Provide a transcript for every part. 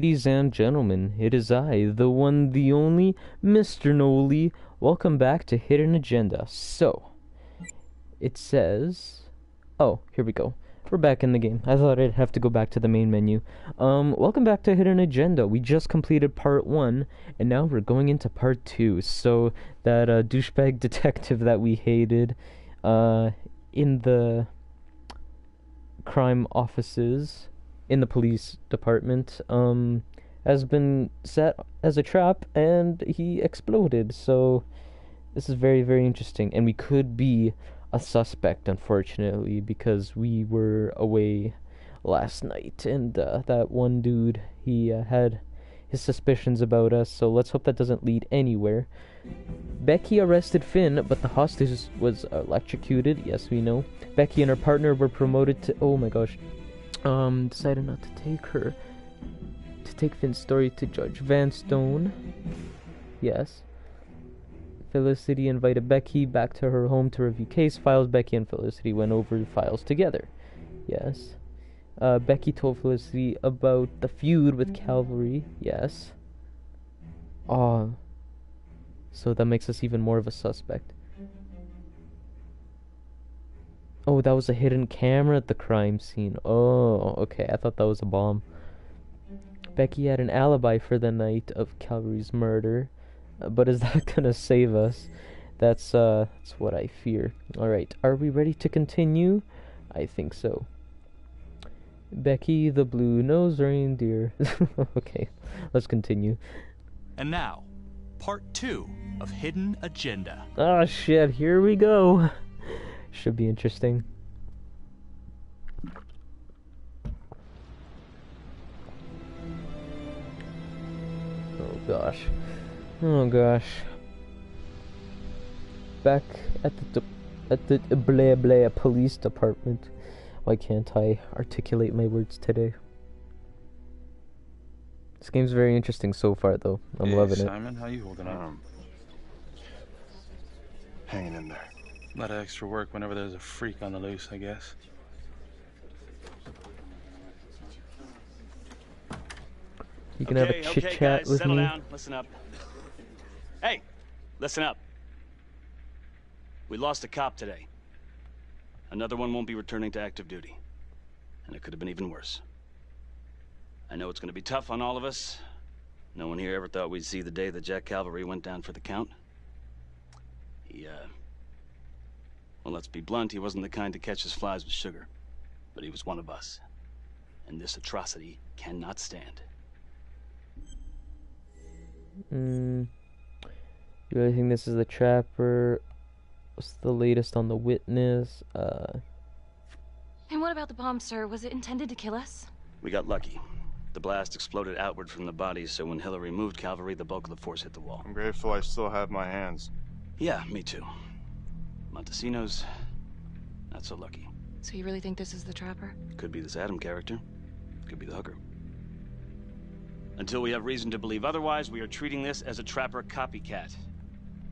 Ladies and gentlemen, it is I, the one, the only, Mr. Noli. Welcome back to Hidden Agenda. So, it says... Oh, here we go. We're back in the game. I thought I'd have to go back to the main menu. Welcome back to Hidden Agenda. We just completed part 1, and now we're going into part 2. So, that douchebag detective that we hated, in the crime offices... in the police department, has been set as a trap, and he exploded. So this is very, very interesting, and we could be a suspect, unfortunately, because we were away last night, and that one dude, he had his suspicions about us, so let's hope that doesn't lead anywhere. Becky arrested Finn, but the hostage was electrocuted. Yes, we know. Becky and her partner were promoted to... oh my gosh. Decided not to take Finn's story to Judge Vanstone. Yes. Felicity invited Becky back to her home to review case files. Becky and Felicity went over the files together. Yes. Becky told Felicity about the feud with Calvary. Yes. So that makes us even more of a suspect. Oh, that was a hidden camera at the crime scene. Oh, okay. I thought that was a bomb. Becky had an alibi for the night of Calvary's murder. But is that gonna save us? That's what I fear. Alright, are we ready to continue? I think so. Becky the blue-nosed reindeer. Okay, let's continue. And now, part 2 of Hidden Agenda. Oh shit, here we go. Should be interesting. Oh gosh. Oh gosh. Back at the blah blah police department. Why can't I articulate my words today? This game's very interesting so far, though. I'm loving it. Simon, how you holding up? Hanging in there. A lot of extra work whenever there's a freak on the loose, I guess. You can have a chit chat guys, with settle me. down. Listen up. Hey, listen up. We lost a cop today. Another one won't be returning to active duty. And it could have been even worse. I know it's going to be tough on all of us. No one here ever thought we'd see the day that Jack Calvary went down for the count. Well, let's be blunt, he wasn't the kind to catch his flies with sugar. But he was one of us. And this atrocity cannot stand. You really think this is the trapper? What's the latest on the witness? And what about the bomb, sir? Was it intended to kill us? We got lucky. The blast exploded outward from the bodies, so when Hillary moved Calvary, the bulk of the force hit the wall. I'm grateful I still have my hands. Yeah, me too. Montesinos, not so lucky. So you really think this is the trapper? Could be this Adam character. Could be the hooker. Until we have reason to believe otherwise, we are treating this as a trapper copycat.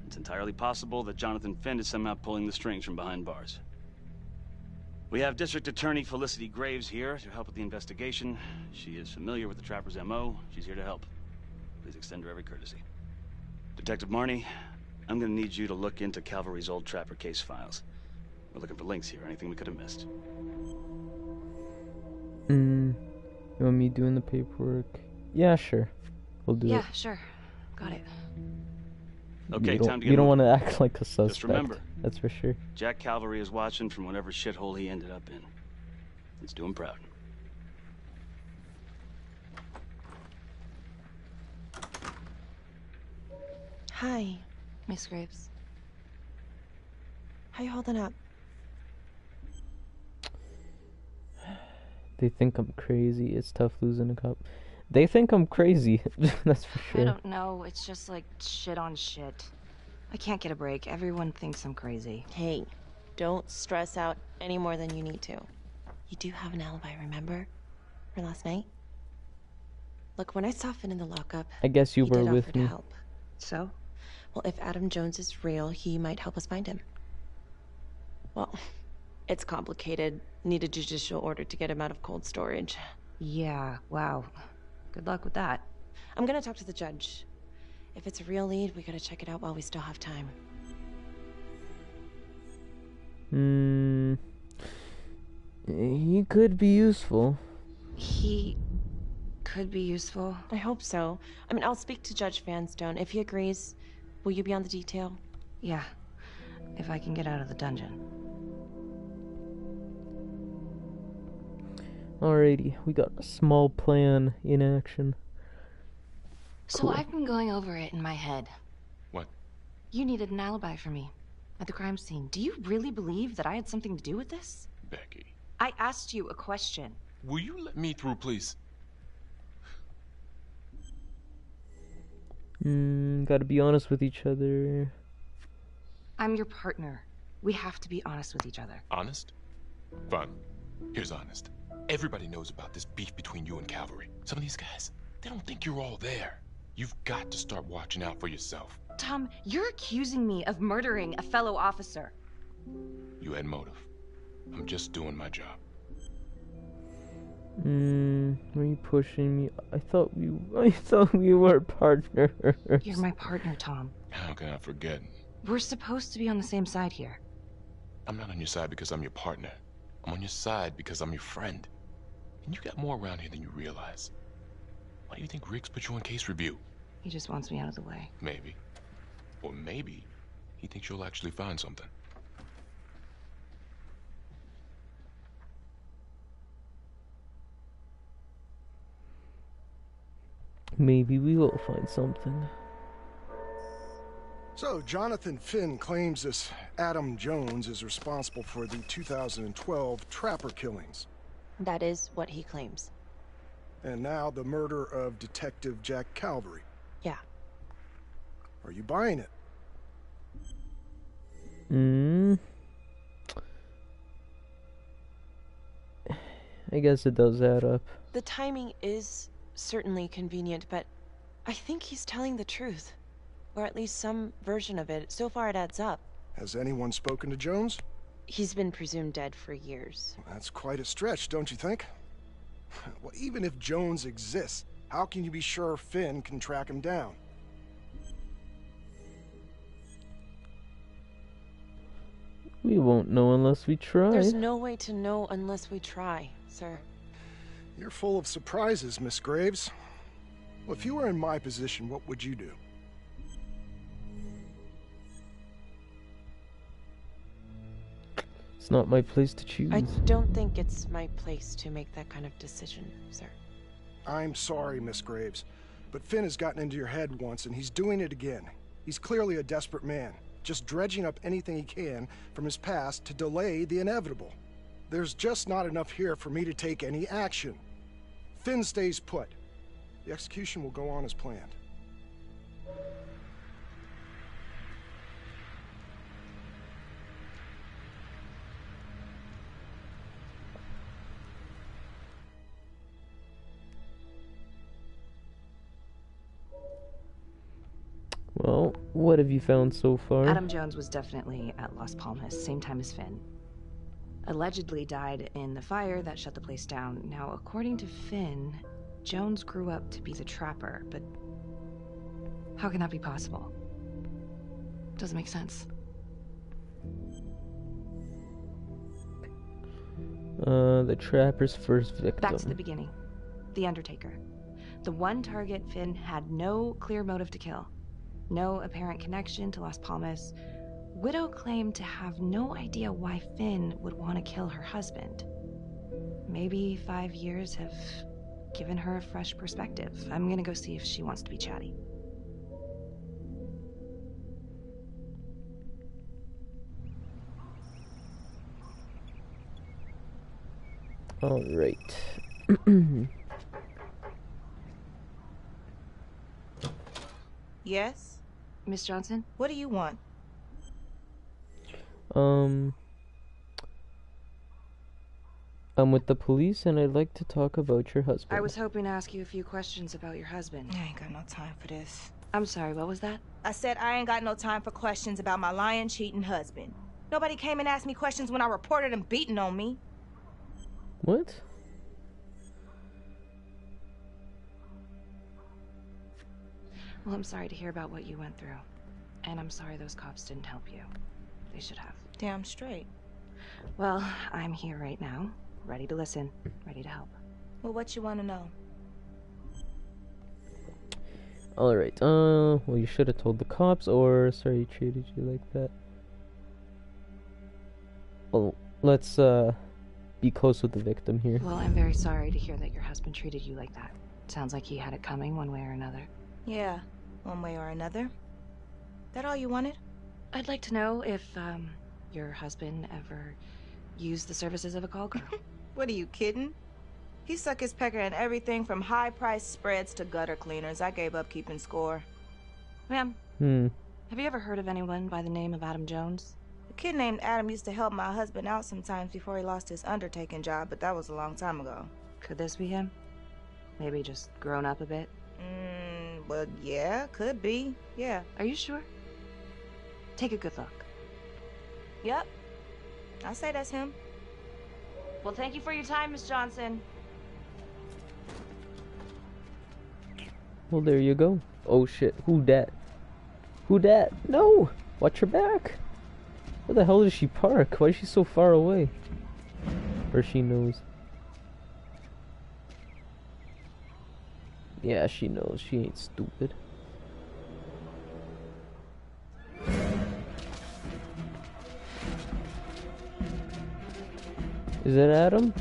It's entirely possible that Jonathan Finn is somehow pulling the strings from behind bars. We have District Attorney Felicity Graves here to help with the investigation. She is familiar with the trapper's MO. She's here to help. Please extend her every courtesy. Detective Marnie, I'm gonna need you to look into Calvary's old trapper case files. We're looking for links here, anything we could have missed. You want me doing the paperwork? Yeah, sure. We'll do it. Yeah, sure. Got it. Okay, time to get You don't moving. want to act like a suspect. Just remember, that's for sure. Jack Calvary is watching from whatever shithole he ended up in. Let's do him proud. Hi. Miss Graves. How you holding up? They think I'm crazy. It's tough losing a cop. They think I'm crazy. That's for sure. I don't know. It's just like shit on shit. I can't get a break. Everyone thinks I'm crazy. Hey, don't stress out any more than you need to. You do have an alibi, remember? For last night? Look, when I saw Finn in the lockup, I guess you he were did with offer me. to help. So? Well, if Adam Jones is real, he might help us find him. Well, it's complicated. Need a judicial order to get him out of cold storage. Yeah, wow. Good luck with that. I'm gonna talk to the judge. If it's a real lead, we gotta check it out while we still have time. He could be useful. He could be useful. I hope so. I mean, I'll speak to Judge Vanstone. If he agrees, will you be on the detail? Yeah, if I can get out of the dungeon. Alrighty, we got a small plan in action. So Cool. I've been going over it in my head. What? You needed an alibi for me at the crime scene. Do you really believe that I had something to do with this? Becky, I asked you a question. will you let me through, please? Gotta be honest with each other. I'm your partner. We have to be honest with each other. Honest? Fine. Here's honest. Everybody knows about this beef between you and Cavalry. Some of these guys, they don't think you're all there. You've got to start watching out for yourself. Tom, you're accusing me of murdering a fellow officer. You had motive. I'm just doing my job. Were you pushing me? I thought we were partners. You're my partner, Tom. How can I forget? We're supposed to be on the same side here. I'm not on your side because I'm your partner. I'm on your side because I'm your friend. And you got more around here than you realize. Why do you think Riggs put you on case review? He just wants me out of the way. Maybe. Or maybe he thinks you'll actually find something. Maybe we will find something. So, Jonathan Finn claims this Adam Jones is responsible for the 2012 Trapper killings. That is what he claims. And now the murder of Detective Jack Calvary. Yeah. Are you buying it? I guess it does add up. The timing is certainly convenient, but I think he's telling the truth. Or at least some version of it. So far it adds up. Has anyone spoken to Jones? He's been presumed dead for years. That's quite a stretch, don't you think? Well, even if Jones exists, how can you be sure Finn can track him down? We won't know unless we try. There's no way to know unless we try, sir. You're full of surprises, Miss Graves. Well, if you were in my position, what would you do? It's not my place to choose. I don't think it's my place to make that kind of decision, sir. I'm sorry, Miss Graves, but Finn has gotten into your head once, and he's doing it again. He's clearly a desperate man, just dredging up anything he can from his past to delay the inevitable. There's just not enough here for me to take any action. Finn stays put. The execution will go on as planned. Well, what have you found so far? Adam Jones was definitely at Las Palmas, same time as Finn. Allegedly died in the fire that shut the place down. Now, according to Finn, Jones grew up to be the Trapper, but how can that be possible? Doesn't make sense. The Trapper's first victim. Back to the beginning. The Undertaker. The one target Finn had no clear motive to kill. No apparent connection to Las Palmas. Widow claimed to have no idea why Finn would want to kill her husband. Maybe 5 years have given her a fresh perspective. I'm gonna go see if she wants to be chatty. All right. Yes? Miss Johnson? What do you want? I'm with the police and I'd like to talk about your husband. I was hoping to ask you a few questions about your husband. I ain't got no time for this. I'm sorry, what was that? I said I ain't got no time for questions about my lying, cheating husband. Nobody came and asked me questions when I reported him beating on me. What? Well, I'm sorry to hear about what you went through. And I'm sorry those cops didn't help you. They should have. Damn straight. Well, I'm here right now, ready to listen, ready to help. Well, what you want to know? Alright, well, you should have told the cops, or sorry he treated you like that. Well, let's, be close with the victim here. Well, I'm very sorry to hear that your husband treated you like that. Sounds like he had it coming one way or another. Yeah, one way or another. That all you wanted? I'd like to know if, your husband ever used the services of a call girl. What are you kidding? He suck his pecker in everything from high-priced spreads to gutter cleaners. I gave up keeping score. Ma'am, Hmm. have you ever heard of anyone by the name of Adam Jones? A kid named Adam used to help my husband out sometimes before he lost his undertaking job, but that was a long time ago. Could this be him? Maybe just grown up a bit? Well, yeah, could be. Yeah. Are you sure? Take a good look. Yep. I say that's him. Well, thank you for your time, Miss Johnson. Well, there you go. Oh shit, who dat? Who dat? No! Watch your back! Where the hell does she park? Why is she so far away? Or she knows. Yeah, she knows. She ain't stupid. Is it Adam?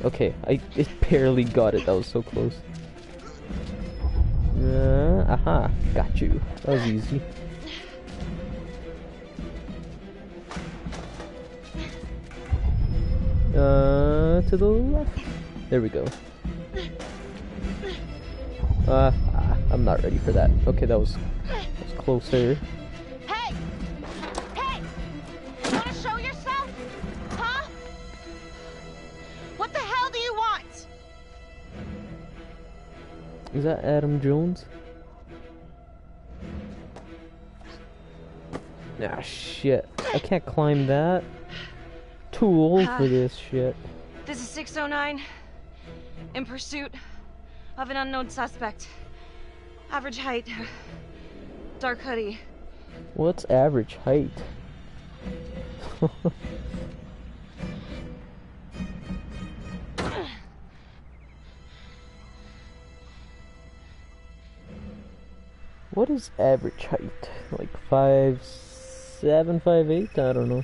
Okay, I barely got it. That was so close. Aha, got you. That was easy. To the left. There we go. I'm not ready for that. Okay, that was closer. Hey! Hey! You wanna show yourself? Huh? What the hell do you want? Is that Adam Jones? Ah, shit. I can't climb that. Too old for this shit. This is 609. In pursuit of an unknown suspect. Average height. Dark hoodie. What's average height? What is average height? Like 5'7", 5'8"? I don't know.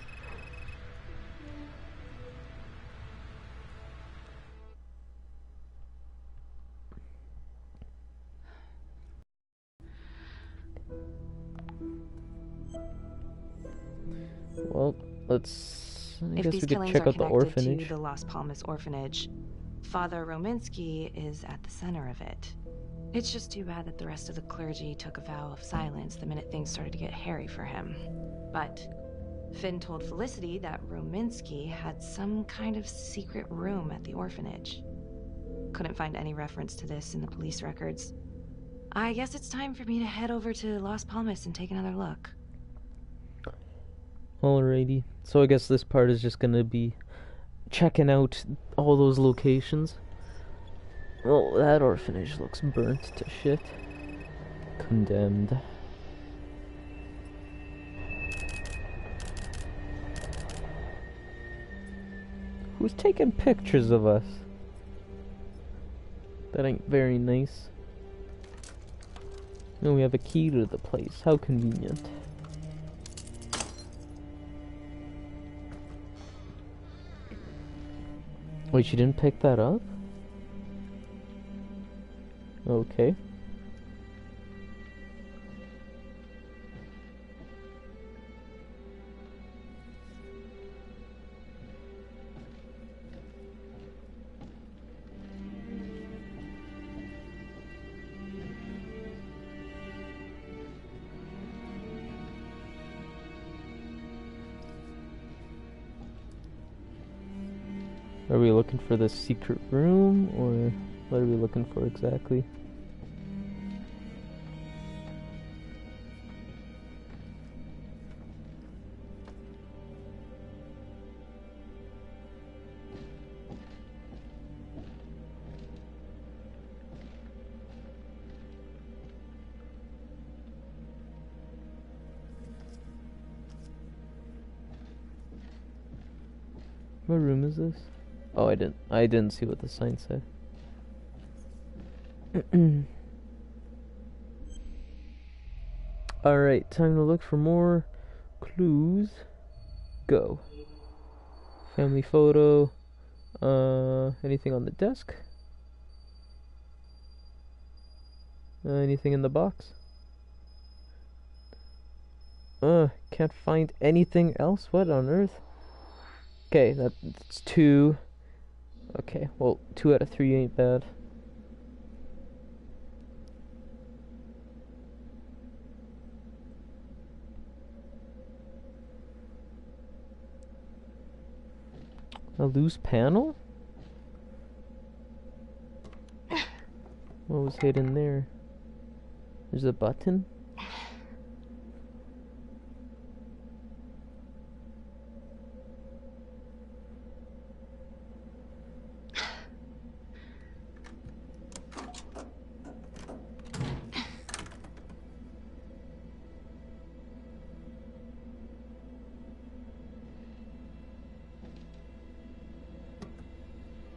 Well, let's. I If guess these we could killings check are out the connected orphanage. to the Las Palmas orphanage, Father Rominsky is at the center of it. It's just too bad that the rest of the clergy took a vow of silence the minute things started to get hairy for him. But Finn told Felicity that Rominsky had some kind of secret room at the orphanage. Couldn't find any reference to this in the police records. I guess it's time for me to head over to Las Palmas and take another look. Alrighty. So I guess this part is just gonna be checking out all those locations. Oh, that orphanage looks burnt to shit. Condemned. Who's taking pictures of us? That ain't very nice. No, we have a key to the place. How convenient. Wait, she didn't pick that up? Okay. Are we looking for the secret room, or what are we looking for exactly? What room is this? Oh, I didn't see what the sign said. Alright, time to look for more clues. Go. Family photo. Anything on the desk? Anything in the box? Can't find anything else? What on earth? Okay, that's 2. Okay, well, 2 out of 3 ain't bad. A loose panel? What was hidden there? There's a button?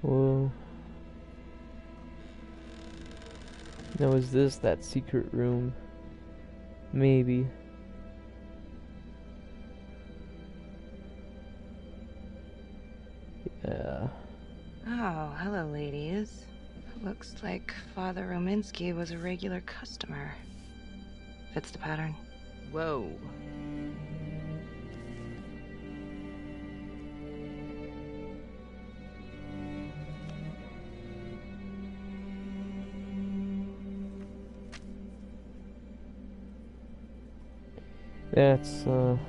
Whoa. Now is this that secret room? Maybe. Yeah. Oh, hello, ladies. Looks like Father Rominsky was a regular customer. Fits the pattern. Whoa.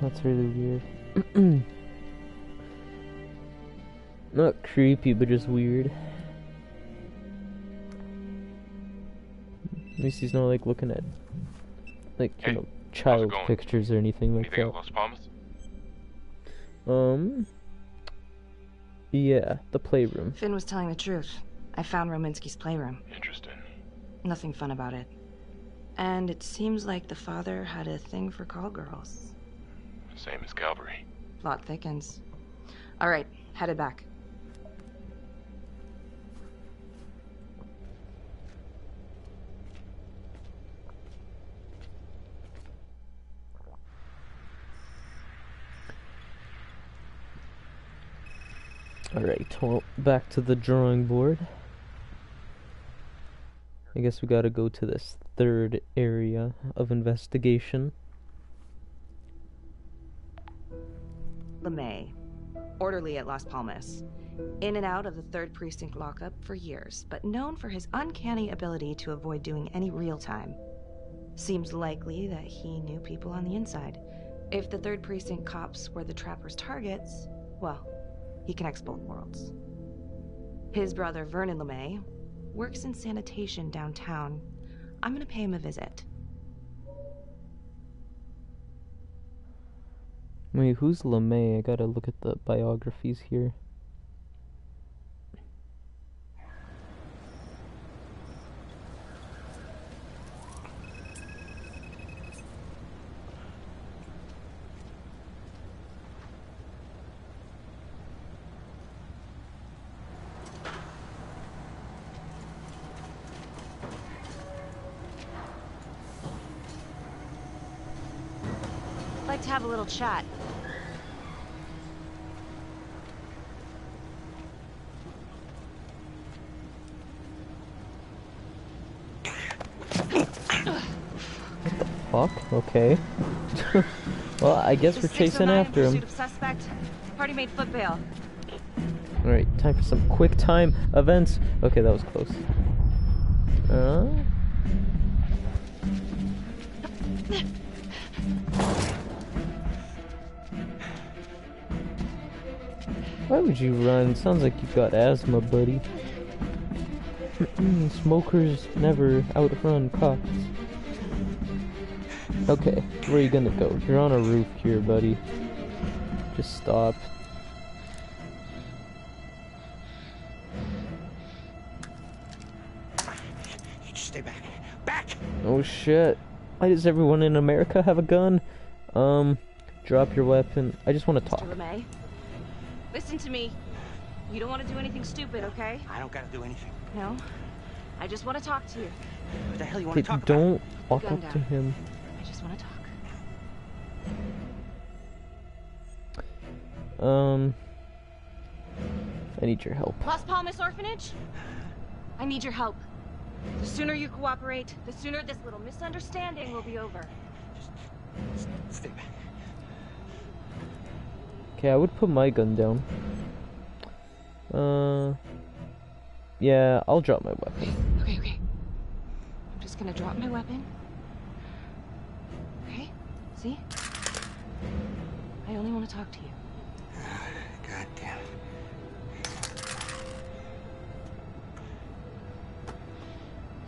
That's really weird. Not creepy, but just weird. At least he's not like looking at like you know, child pictures or anything like Anything that. at Las Palmas? Yeah, the playroom. Finn was telling the truth. I found Rominsky's playroom. Interesting. Nothing fun about it. And it seems like the father had a thing for call girls. Same as Calvary. Plot thickens. All right, headed back. Alright, well, back to the drawing board. I guess we gotta go to this third area of investigation. LeMay, orderly at Las Palmas. In and out of the 3rd Precinct lockup for years, but known for his uncanny ability to avoid doing any real time. Seems likely that he knew people on the inside. If the 3rd Precinct cops were the Trapper's targets, well, he connects both worlds. His brother, Vernon LeMay, works in sanitation downtown. I'm gonna pay him a visit. Wait, who's LeMay? I gotta look at the biographies here. I'd like to have a little chat. Fuck, okay. Well, I guess we're chasing after him. Pursuit of suspect. Party made foot bail. Alright, time for some quick time events. Okay, that was close. Why would you run? Sounds like you got asthma, buddy. Smokers never outrun cops. Okay, where are you gonna go? You're on a roof here, buddy. Just stop. Just stay back. Back! Oh shit. Why does everyone in America have a gun? Drop your weapon. I just want to talk. Mr. LeMay, listen to me. You don't want to do anything stupid, okay? I don't gotta do anything. No. I just want to talk to you. What the hell you want to talk about? Don't walk Gun up to down. him. I just want to talk. I need your help. Las Palmas Orphanage? I need your help. The sooner you cooperate, the sooner this little misunderstanding will be over. Just stay back. Okay, I would put my gun down. Yeah, I'll drop my weapon. Okay, okay. I'm just gonna drop my weapon. Okay? See? I only want to talk to you. God damn it.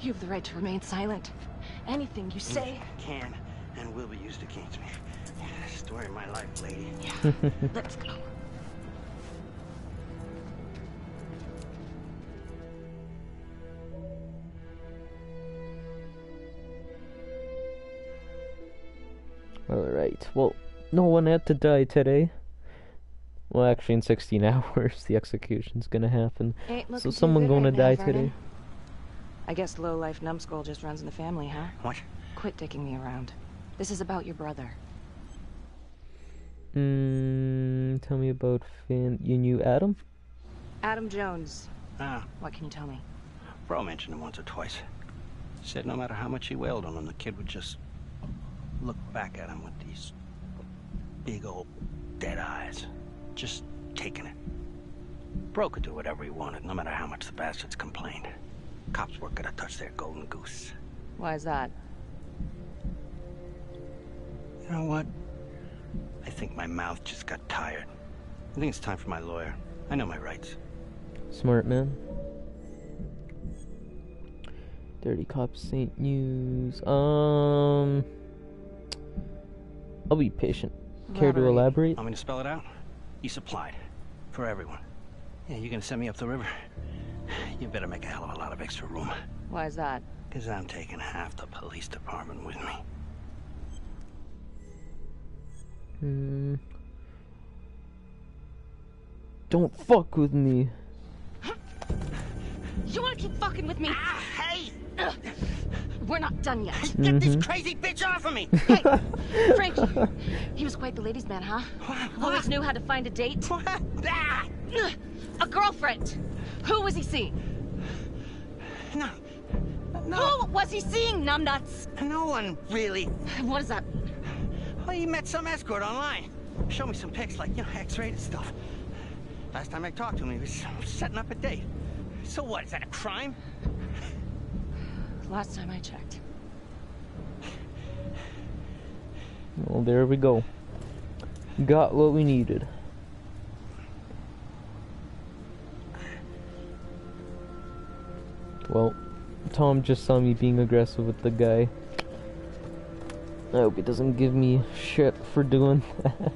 You have the right to remain silent. Anything you say... Can and will be used against me. Story of my life, lady. Yeah, let's go. Alright, well, no one had to die today. Well, actually, in 16 hours, the execution's gonna happen. So someone gonna die today. I guess low-life numbskull just runs in the family, huh? What? Quit dicking me around. This is about your brother. Tell me about Finn. You knew Adam? Adam Jones. Ah, What can you tell me? Bro mentioned him once or twice. Said no matter how much he wailed on him, the kid would just look back at him with these big old dead eyes. Just taking it. Bro could do whatever he wanted, no matter how much the bastards complained. Cops weren't gonna touch their golden goose. Why is that? You know what? I think my mouth just got tired. I think it's time for my lawyer. I know my rights. Smart man. Dirty Cops St. News. I'll be patient. Care to elaborate? Want me to spell it out? You supplied. For everyone. Yeah, you're gonna send me up the river? You better make a hell of a lot of extra room. Why is that? Because I'm taking half the police department with me. Don't fuck with me. You want to keep fucking with me? Ah, hey! We're not done yet. Get this crazy bitch off of me! Hey, Frankie. He was quite the ladies' man, huh? Always knew how to find a date. What? Ah! A girlfriend. Who was he seeing? No. No. Who was he seeing, numbnuts? No one, really. What does that mean? Well, he met some escort online. Showed me some pics, like, you know, X-rated stuff. Last time I talked to him, he was setting up a date. So what, is that a crime? Last time I checked. Well, there we go. Got what we needed. Well, Tom just saw me being aggressive with the guy. I hope he doesn't give me shit for doing that.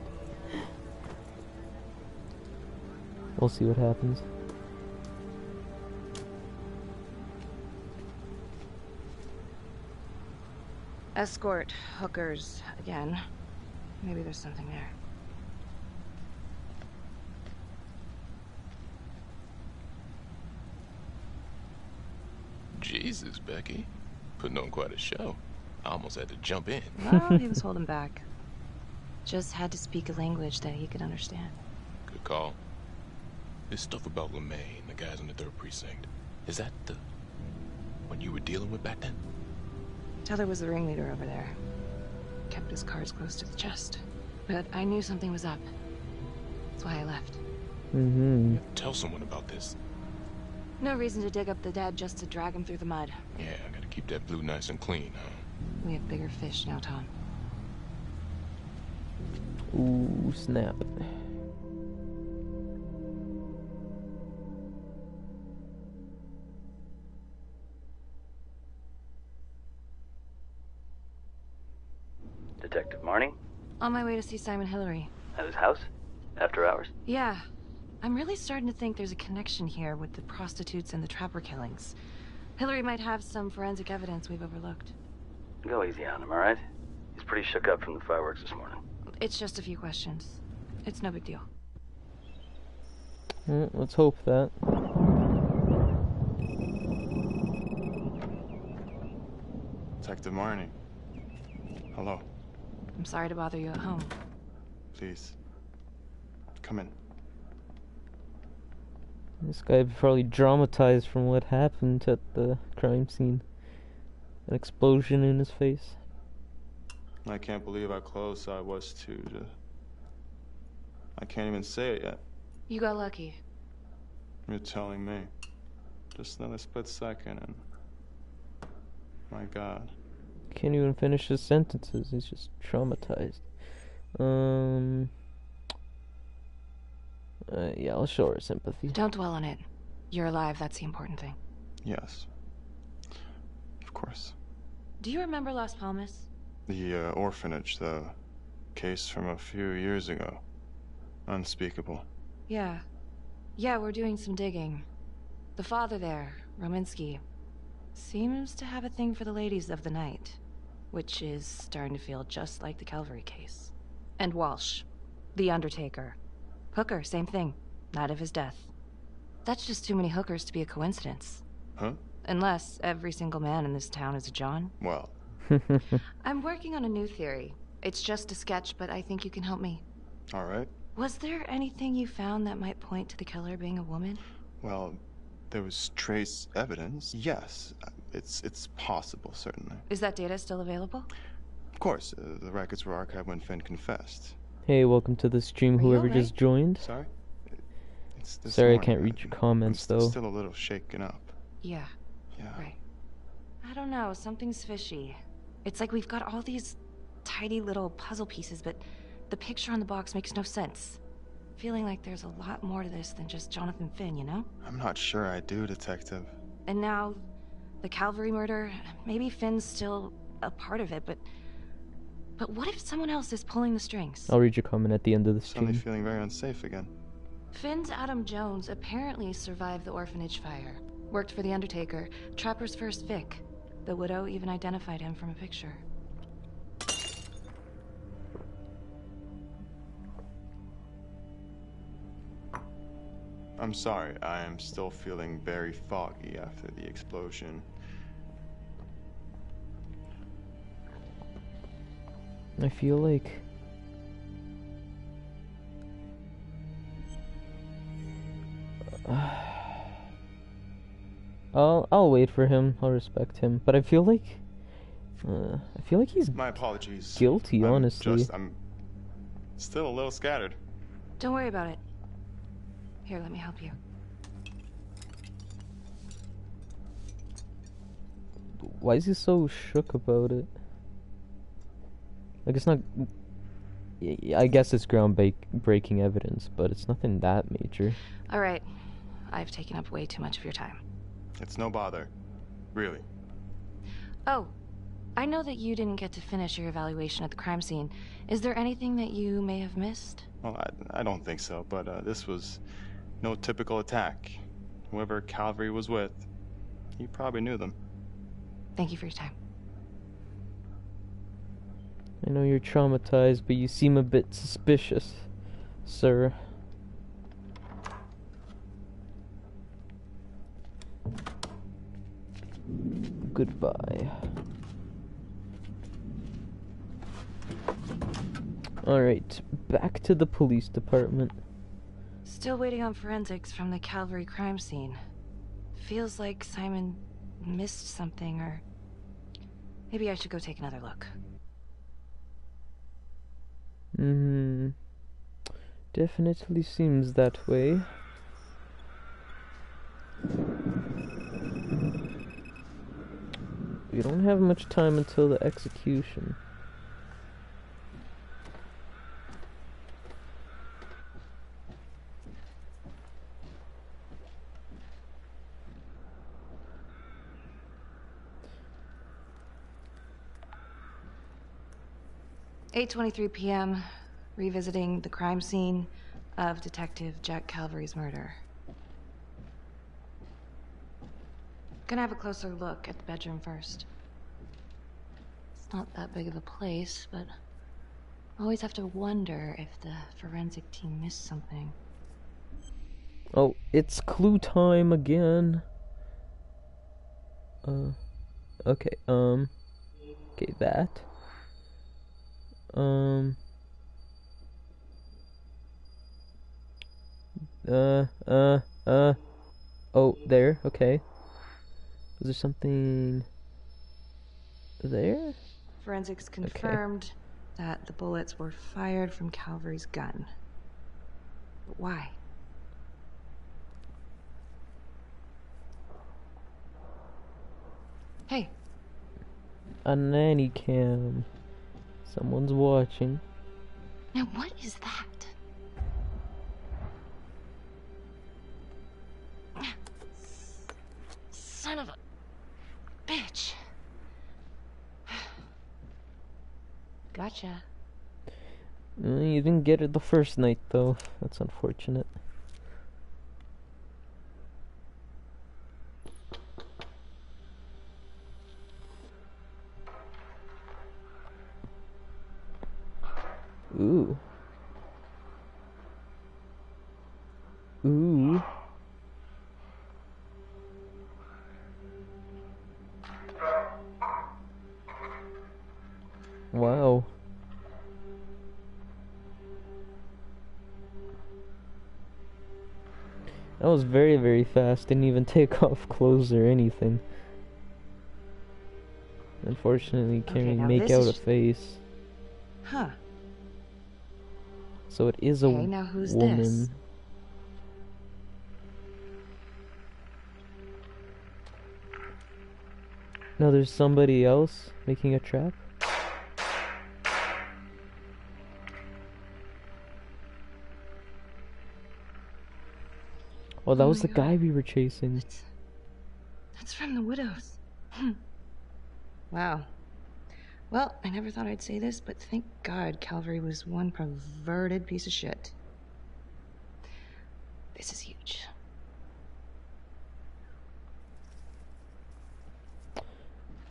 We'll see what happens. Escort, hookers, again. Maybe there's something there. Jesus, Becky. Putting on quite a show. I almost had to jump in. Well, he was holding back. Just had to speak a language that he could understand. Good call. This stuff about LeMay and the guys in the 3rd Precinct, is that the one you were dealing with back then? Teller was the ringleader over there. Kept his cards close to the chest. But I knew something was up. That's why I left. Tell someone about this. No reason to dig up the dead just to drag him through the mud. Yeah, I gotta keep that blue nice and clean, huh? We have bigger fish now, Tom. Ooh, snap. Detective Marnie? On my way to see Simon Hillary. At his house? After hours? Yeah. I'm really starting to think there's a connection here with the prostitutes and the trapper killings. Hillary might have some forensic evidence we've overlooked. Go easy on him, alright? He's pretty shook up from the fireworks this morning. It's just a few questions. It's no big deal. Well, let's hope that. Detective Marnie. Hello. I'm sorry to bother you at home. Please. Come in. This guy probably dramatized from what happened at the crime scene. An explosion in his face. I can't believe how close I was to I can't even say it yet. You got lucky. You're telling me. Just another split second and... My God. Can't even finish his sentences. He's just traumatized. Yeah, I'll show her sympathy. Don't dwell on it. You're alive, that's the important thing. Yes. Of course. Do you remember Las Palmas? The orphanage, the case from a few years ago. Unspeakable. Yeah. Yeah, we're doing some digging. The father there, Rominsky, seems to have a thing for the ladies of the night, which is starting to feel just like the Calvary case. And Walsh, the Undertaker. Hooker, same thing. Night of his death. That's just too many hookers to be a coincidence. Huh? Unless every single man in this town is a John. Well. I'm working on a new theory. It's just a sketch, but I think you can help me. All right. Was there anything you found that might point to the killer being a woman? Well, there was trace evidence. Yes, it's possible, certainly. Is that data still available? Of course, the records were archived when Finn confessed. Hey, welcome to the stream, whoever just joined. Sorry? It's this Sorry, morning. I can't read your comments, though. Still a little shaken up. Yeah. Yeah. Right. I don't know, something's fishy. It's like we've got all these tiny little puzzle pieces, but the picture on the box makes no sense. Feeling like there's a lot more to this than just Jonathan Finn, you know? I'm not sure I do, Detective. And now, the Calvary murder, maybe Finn's still a part of it, but what if someone else is pulling the strings? I'll read your comment at the end of the Suddenly stream. feeling very unsafe again. Finn's Adam Jones apparently survived the orphanage fire. Worked for the Undertaker, Trapper's first Vic. The widow even identified him from a picture. I'm sorry, I am still feeling very foggy after the explosion. I feel like... I'll wait for him. I'll respect him. But I feel like he's My apologies. guilty, honestly. I'm still a little scattered. Don't worry about it. Here, let me help you. Why is he so shook about it? Like, it's not... I guess it's groundbreaking evidence, but it's nothing that major. All right. I've taken up way too much of your time. It's no bother. Really. Oh, I know that you didn't get to finish your evaluation at the crime scene. Is there anything that you may have missed? Well, I don't think so, but this was no typical attack. Whoever Calvary was with, he probably knew them. Thank you for your time. I know you're traumatized, but you seem a bit suspicious, sir. Goodbye. Alright, back to the police department. Still waiting on forensics from the Calvary crime scene. Feels like Simon missed something, or maybe I should go take another look. Definitely seems that way. We don't have much time until the execution. (8:23 p.m., revisiting the crime scene of Detective Jack Calvary's murder. Gonna have a closer look at the bedroom first. It's not that big of a place, but I always have to wonder if the forensic team missed something. Oh, it's clue time again. Okay, okay, that. Oh, there, okay. Was there something there? Forensics confirmed that the bullets were fired from Calvary's gun. But why? Hey. A nanny cam. Someone's watching. Now what is that? Son of a bitch. Gotcha. You didn't get it the first night, though. That's unfortunate. Ooh. Ooh. Wow. That was very, very fast. Didn't even take off clothes or anything. Unfortunately, can't really make out a face. Huh. So it is a Okay, now who's woman. this? Now there's somebody else making a trap. Oh, that Oh was my the guy we were chasing. That's from the Widows. Wow. Well, I never thought I'd say this, but thank God Calvary was one perverted piece of shit. This is huge.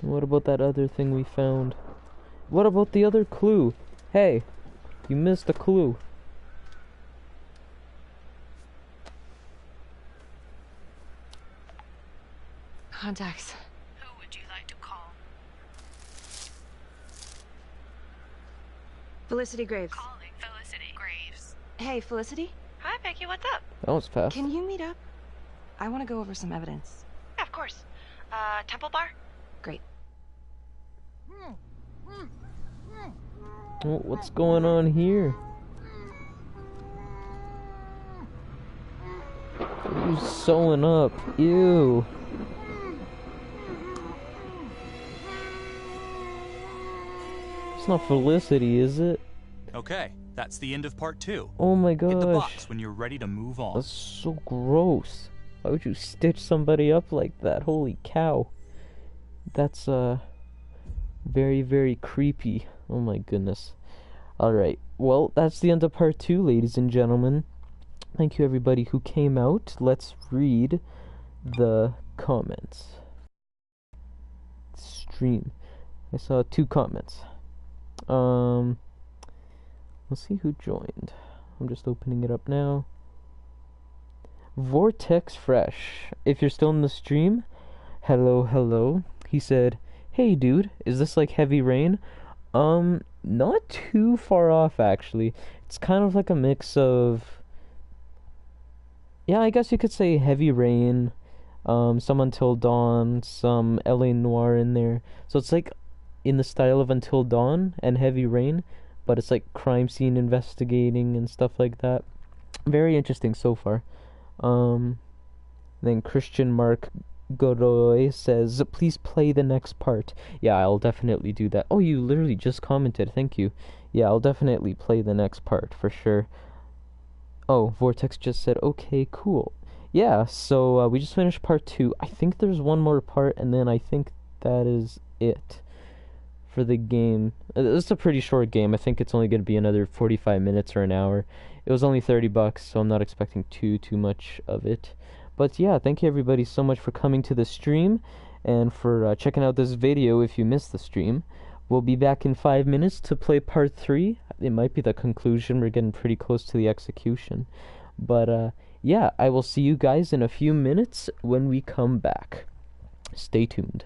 What about that other thing we found? What about the other clue? Hey, you missed a clue. Contacts. Who would you like to call? Felicity Graves. Calling Felicity Graves. Hey, Felicity? Hi, Becky, what's up? That was fast. Can you meet up? I want to go over some evidence. Yeah, of course. Temple Bar? Great. Oh, what's going on here? Who's sewing up? Ew. It's not Felicity, is it? Okay, that's the end of part 2. Oh my gosh. Hit the box when you're ready to move on. That's so gross. Why would you stitch somebody up like that? Holy cow. That's, very, very creepy. Oh my goodness. Alright, well, that's the end of part 2, ladies and gentlemen. Thank you everybody who came out. Let's read the comments. Stream. I saw 2 comments. Let's see who joined. I'm just opening it up now. Vortex Fresh. If you're still in the stream, hello, hello. He said, "Hey dude, is this like Heavy Rain?" Not too far off actually. It's kind of like a mix of, yeah, I guess you could say Heavy Rain, some Until Dawn, some LA Noire in there. So it's like in the style of Until Dawn and Heavy Rain, but it's like crime scene investigating and stuff like that. Very interesting so far. Then Christian Mark Godoy says, "Please play the next part." Yeah, I'll definitely do that. Oh, you literally just commented. Thank you. Yeah, I'll definitely play the next part for sure. Oh, Vortex just said, "Okay, cool." Yeah, so we just finished part 2. I think there's one more part, and then I think that is it for the game. It's a pretty short game. I think it's only going to be another 45 minutes or an hour. It was only $30, so I'm not expecting too much of it. But yeah, thank you everybody so much for coming to the stream and for checking out this video if you missed the stream. We'll be back in 5 minutes to play part 3. It might be the conclusion. We're getting pretty close to the execution. But yeah, I will see you guys in a few minutes when we come back. Stay tuned.